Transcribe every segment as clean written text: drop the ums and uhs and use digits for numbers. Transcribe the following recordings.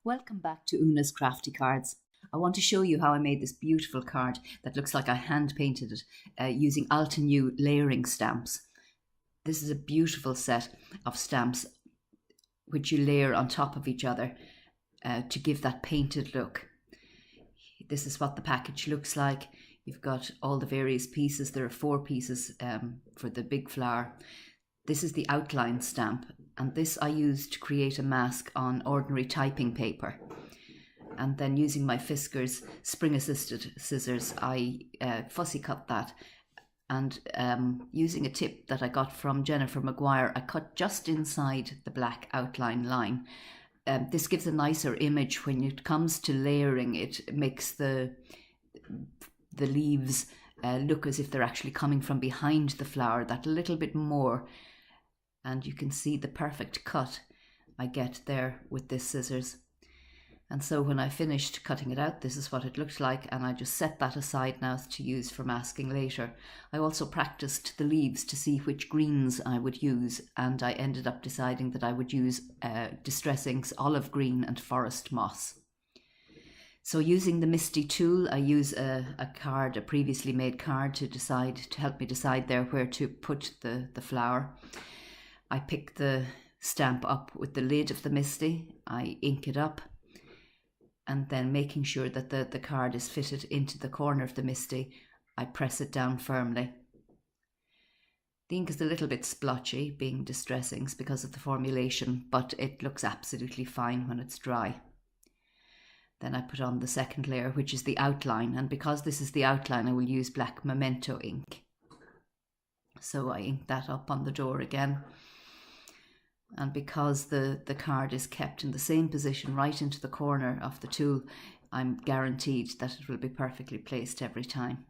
Welcome back to Una's Crafty Cards. I want to show you how I made this beautiful card that looks like I hand painted it using Altenew layering stamps. This is a beautiful set of stamps which you layer on top of each other to give that painted look. This is what the package looks like. You've got all the various pieces. There are 4 pieces for the big flower. This is the outline stamp, and this I used to create a mask on ordinary typing paper. And then using my Fiskars spring-assisted scissors, I fussy cut that. And using a tip that I got from Jennifer Maguire, I cut just inside the black outline line. This gives a nicer image when it comes to layering. It makes the leaves look as if they're actually coming from behind the flower that little bit more. And you can see the perfect cut I get there with this scissors. And so when I finished cutting it out, this is what it looked like, and I just set that aside now to use for masking later. I also practiced the leaves to see which greens I would use, and I ended up deciding that I would use Distress Inks Olive Green and Forest Moss. So using the MISTI tool, I use a previously made card to help me decide there where to put the flower. I pick the stamp up with the lid of the MISTI, I ink it up, and then making sure that the card is fitted into the corner of the MISTI, I press it down firmly. The ink is a little bit splotchy, being Distress Inks because of the formulation, but it looks absolutely fine when it's dry. Then I put on the second layer, which is the outline, and because this is the outline, I will use black Memento ink. So I ink that up on the door again. And because the card is kept in the same position right into the corner of the tool, I'm guaranteed that it will be perfectly placed every time.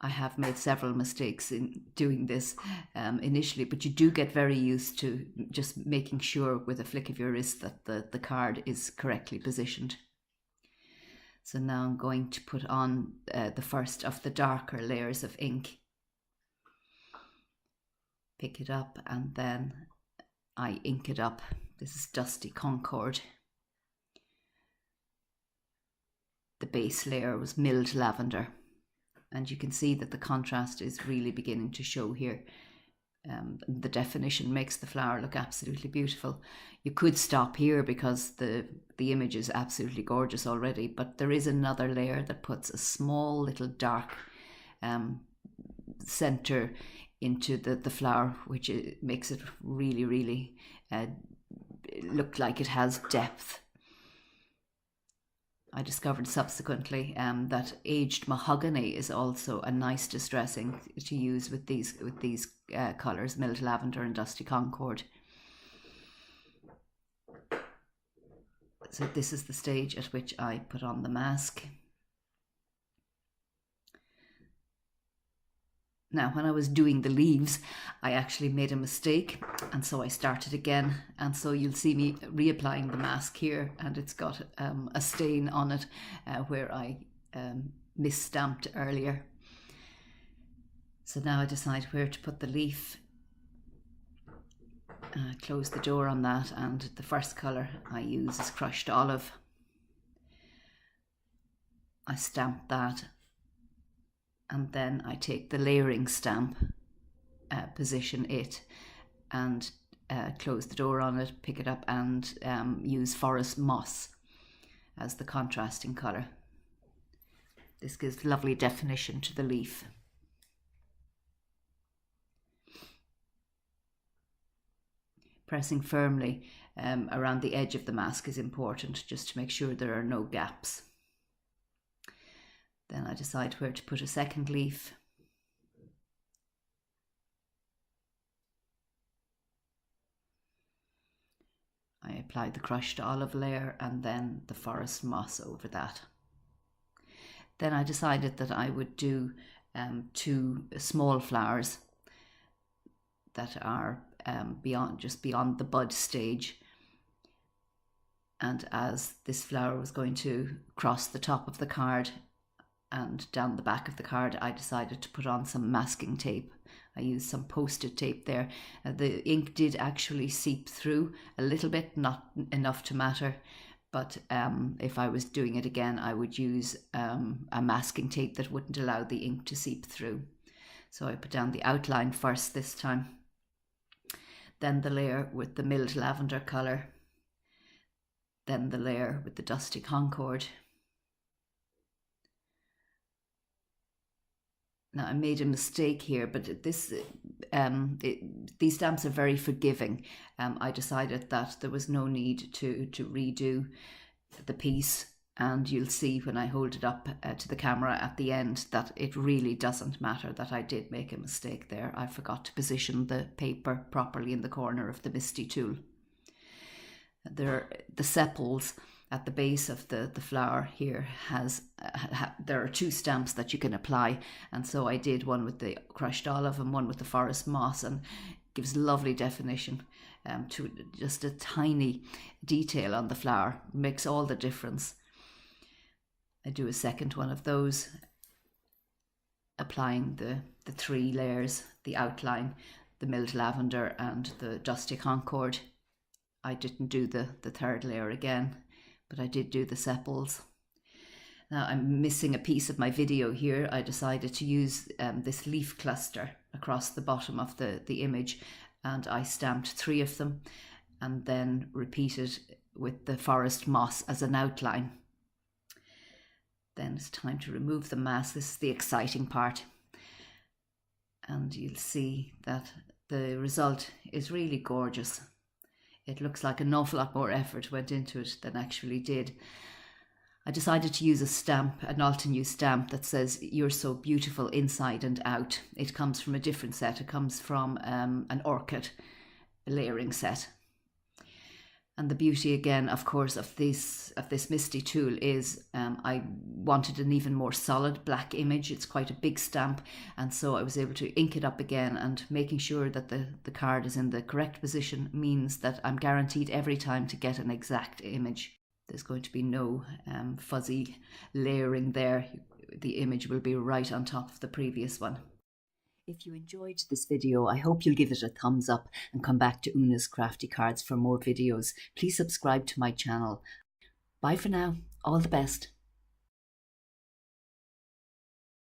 I have made several mistakes in doing this initially, but you do get very used to just making sure with a flick of your wrist that the card is correctly positioned. So now I'm going to put on the first of the darker layers of ink. Pick it up and then I ink it up. This is Dusty Concord. The base layer was milled lavender, and you can see that the contrast is really beginning to show here. The definition makes the flower look absolutely beautiful. You could stop here because the image is absolutely gorgeous already, but there is another layer that puts a small little dark center into the flower, which makes it really look like it has depth. I discovered subsequently that aged mahogany is also a nice Distress Ink to use with these colours, milled lavender and Dusty Concord. So this is the stage at which I put on the mask. Now, when I was doing the leaves, I actually made a mistake, and so I started again, and so you'll see me reapplying the mask here, and it's got a stain on it where I misstamped earlier. So now I decide where to put the leaf. Close the door on that, and the first colour I use is crushed olive. I stamp that. And then I take the layering stamp, position it, and close the door on it, pick it up, and use Forest Moss as the contrasting colour. This gives lovely definition to the leaf. Pressing firmly around the edge of the mask is important, just to make sure there are no gaps. Then I decide where to put a second leaf. I apply the crushed olive layer and then the Forest Moss over that. Then I decided that I would do 2 small flowers that are just beyond the bud stage. And as this flower was going to cross the top of the card and down the back of the card, I decided to put on some masking tape. I used some post-it tape there. The ink did actually seep through a little bit, not enough to matter. But if I was doing it again, I would use a masking tape that wouldn't allow the ink to seep through. So I put down the outline first this time. Then the layer with the milled lavender colour. Then the layer with the dusty Concord. Now I made a mistake here, but this these stamps are very forgiving. I decided that there was no need to redo the piece, and you'll see when I hold it up to the camera at the end that it really doesn't matter that I did make a mistake there. I forgot to position the paper properly in the corner of the MISTI tool. The sepals at the base of the flower here there are two stamps that you can apply, and so I did one with the crushed olive and one with the forest moss, and gives lovely definition to just a tiny detail on the flower. Makes all the difference. I do a second one of those, applying the three layers, the outline, the milled lavender and the dusty Concord. I didn't do the third layer again, but I did do the sepals. Now I'm missing a piece of my video here. I decided to use this leaf cluster across the bottom of the image, and I stamped 3 of them and then repeated with the forest moss as an outline. Then it's time to remove the mask. This is the exciting part. And you'll see that the result is really gorgeous. It looks like an awful lot more effort went into it than actually did. I decided to use a stamp, an Altenew stamp that says "You're so beautiful inside and out." It comes from a different set. It comes from an orchid layering set. And the beauty again, of course, of this MISTI tool is I wanted an even more solid black image. It's quite a big stamp, and so I was able to ink it up again, and making sure that the card is in the correct position means that I'm guaranteed every time to get an exact image. There's going to be no fuzzy layering there. The image will be right on top of the previous one. If you enjoyed this video, I hope you'll give it a thumbs up and come back to Una's Crafty Cards for more videos. Please subscribe to my channel. Bye for now. All the best.